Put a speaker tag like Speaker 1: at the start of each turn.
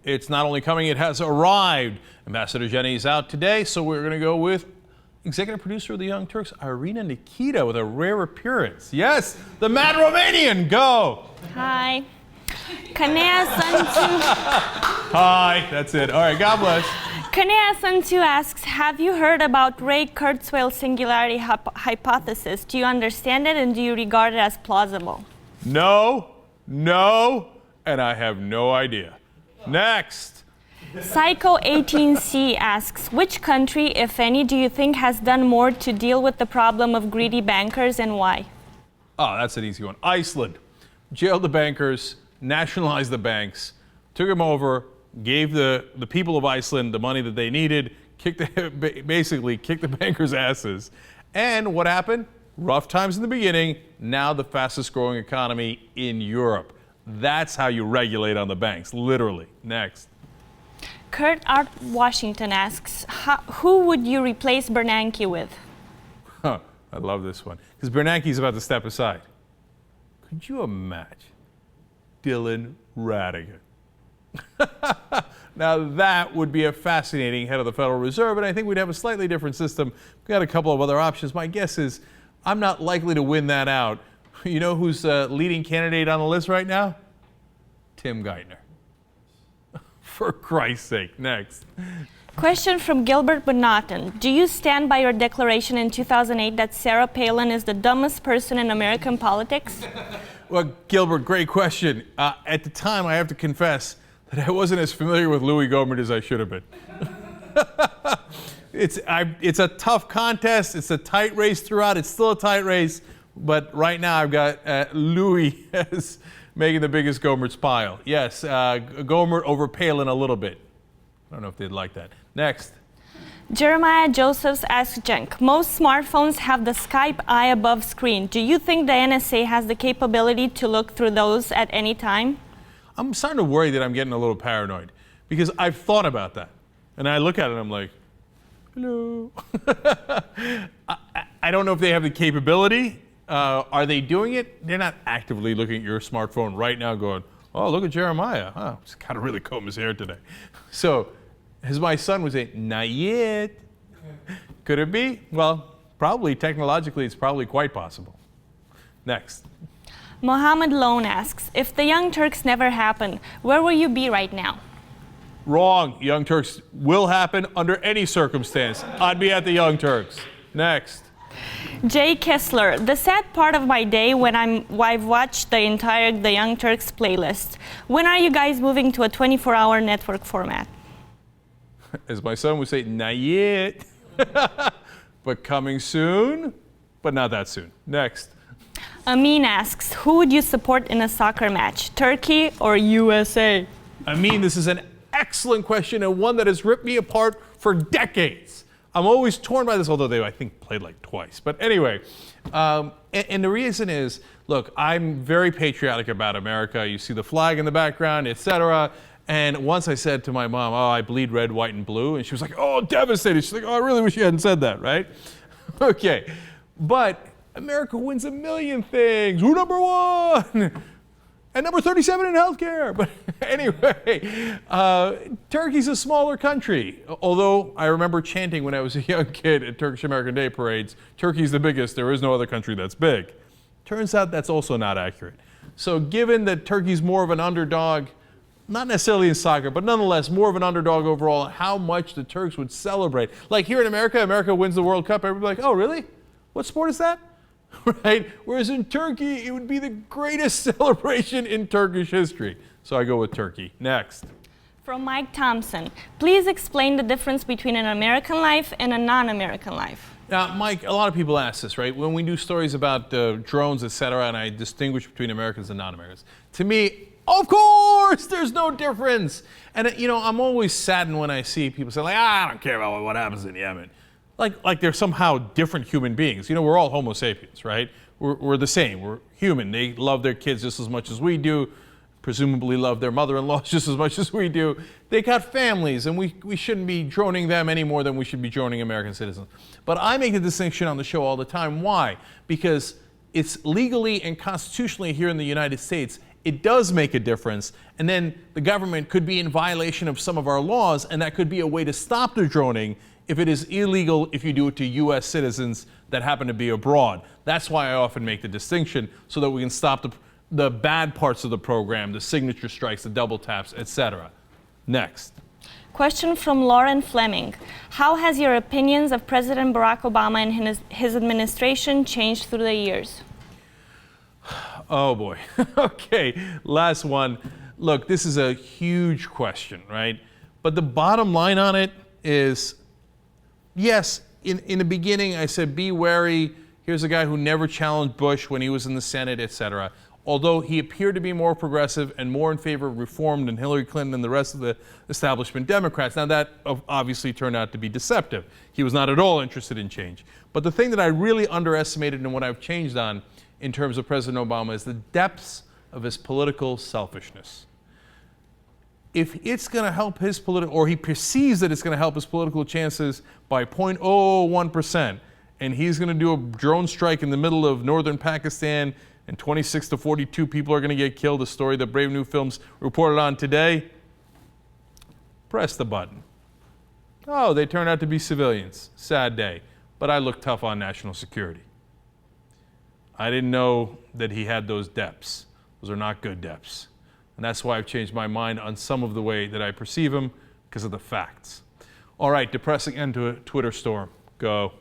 Speaker 1: It's not only coming, it has arrived. Ambassador Jenny is out today, so we're going to go with executive producer of the Young Turks, Irina Nikita, with a rare appearance. Yes, the mad Romanian, go!
Speaker 2: Hi.
Speaker 1: Hi, that's it. All right, God bless.
Speaker 2: Kanea-san2 asks, have you heard about Ray Kurzweil singularity hypothesis? Do you understand it and do you regard it as plausible?
Speaker 1: No, and I have no idea. Next.
Speaker 2: Psycho18C asks, which country, if any, do you think has done more to deal with the problem of greedy bankers and why?
Speaker 1: Oh, that's an easy one. Iceland. Jailed the bankers, nationalized the banks, took them over, gave the people of Iceland the money that they needed, basically kicked the bankers' asses. And what happened? Rough times in the beginning, now the fastest growing economy in Europe. That's how you regulate on the banks, literally. Next.
Speaker 2: Kurt Art Washington asks, who would you replace Bernanke with?
Speaker 1: I love this one, because Bernanke's about to step aside. Could you imagine Dylan Ratigan? Now that would be a fascinating head of the Federal Reserve, and I think we'd have a slightly different system. We've got a couple of other options. My guess is I'm not likely to win that out. You know who's leading candidate on the list right now? Tim Geithner. For Christ's sake. Next.
Speaker 2: Question from Gilbert Bonatin. Do you stand by your declaration in 2008 that Sarah Palin is the dumbest person in American politics?
Speaker 1: Well, Gilbert, great question. At the time, I have to confess that I wasn't as familiar with Louis Gohmert as I should have been. It's a tough contest. It's a tight race throughout. It's still a tight race. But right now, I've got Louis as making the biggest Gohmert's pile. Yes, Gohmert over Palin a little bit. I don't know if they'd like that. Next.
Speaker 2: Jeremiah Josephs asks Cenk, most smartphones have the Skype eye above screen. Do you think the NSA has the capability to look through those at any time?
Speaker 1: I'm starting to worry that I'm getting a little paranoid because I've thought about that. And I look at it and I'm like, hello. I don't know if they have the capability. Are they doing it? They're not actively looking at your smartphone right now going, oh, look at Jeremiah. Oh, he's got to really comb his hair today. So, as my son would say, not yet. Could it be? Well, probably. Technologically, it's probably quite possible. Next.
Speaker 2: Mohammed Lone asks, if the Young Turks never happened, where will you be right now?
Speaker 1: Wrong. Young Turks will happen under any circumstance. I'd be at the Young Turks. Next.
Speaker 2: Jay Kessler, the sad part of my day when I've watched the entire The Young Turks playlist. When are you guys moving to a 24-hour network format?
Speaker 1: As my son would say, not yet. But coming soon, but not that soon. Next.
Speaker 2: Amin asks, who would you support in a soccer match, Turkey or USA?
Speaker 1: Amin, this is an excellent question and one that has ripped me apart for decades. I'm always torn by this, although they, I think, played like twice. But anyway, and the reason is, look, I'm very patriotic about America. You see the flag in the background, etc. And once I said to my mom, oh, I bleed red, white, and blue. And she was like, oh, devastated. She's like, oh, I really wish you hadn't said that, right? Okay. But America wins a million things. We're number one. And number 37 in healthcare. But anyway, Turkey's a smaller country. Although I remember chanting when I was a young kid at Turkish American Day parades, Turkey's the biggest, there is no other country that's big. Turns out that's also not accurate. So given that Turkey's more of an underdog, not necessarily in soccer, but nonetheless more of an underdog overall, how much the Turks would celebrate. Like here in America, America wins the World Cup, everybody's like, oh really? What sport is that? Right? Whereas in Turkey, it would be the greatest celebration in Turkish history. So I go with Turkey. Next.
Speaker 2: From Mike Thompson, please explain the difference between an American life and a non-American life.
Speaker 1: Now, Mike, a lot of people ask this, right? When we do stories about drones, etc., and I distinguish between Americans and non-Americans. To me, of course, there's no difference. And, you know, I'm always saddened when I see people say, like, I don't care about what happens in Yemen. Like they're somehow different human beings. You know, we're all Homo sapiens, right? We're the same. We're human. They love their kids just as much as we do, presumably love their mother-in-laws just as much as we do. They got families, and we shouldn't be droning them any more than we should be droning American citizens. But I make a distinction on the show all the time. Why? Because it's legally and constitutionally here in the United States it does make a difference. And then the government could be in violation of some of our laws, and that could be a way to stop the droning if it is illegal if you do it to U.S. citizens that happen to be abroad. That's why I often make the distinction, so that we can stop the bad parts of the program, the signature strikes, the double taps, etc. Next.
Speaker 2: Question from Lauren Fleming. How has your opinions of President Barack Obama and his administration changed through the years?
Speaker 1: Oh boy. Okay, last one. Look, this is a huge question, right? But the bottom line on it is, yes, in the beginning I said be wary. Here's a guy who never challenged Bush when he was in the Senate, etc. Although he appeared to be more progressive and more in favor of reform than Hillary Clinton and the rest of the establishment Democrats. Now that obviously turned out to be deceptive. He was not at all interested in change. But the thing that I really underestimated and what I've changed on in terms of President Obama is the depths of his political selfishness. If it's going to help his political, or he perceives that it's going to help his political chances by 0.001%, and he's going to do a drone strike in the middle of northern Pakistan, and 26 to 42 people are going to get killed, a story that Brave New Films reported on today, press the button. Oh, they turned out to be civilians. Sad day. But I look tough on national security. I didn't know that he had those depths. Those are not good depths. And that's why I've changed my mind on some of the way that I perceive him, because of the facts. All right, depressing end to a Twitter storm. Go.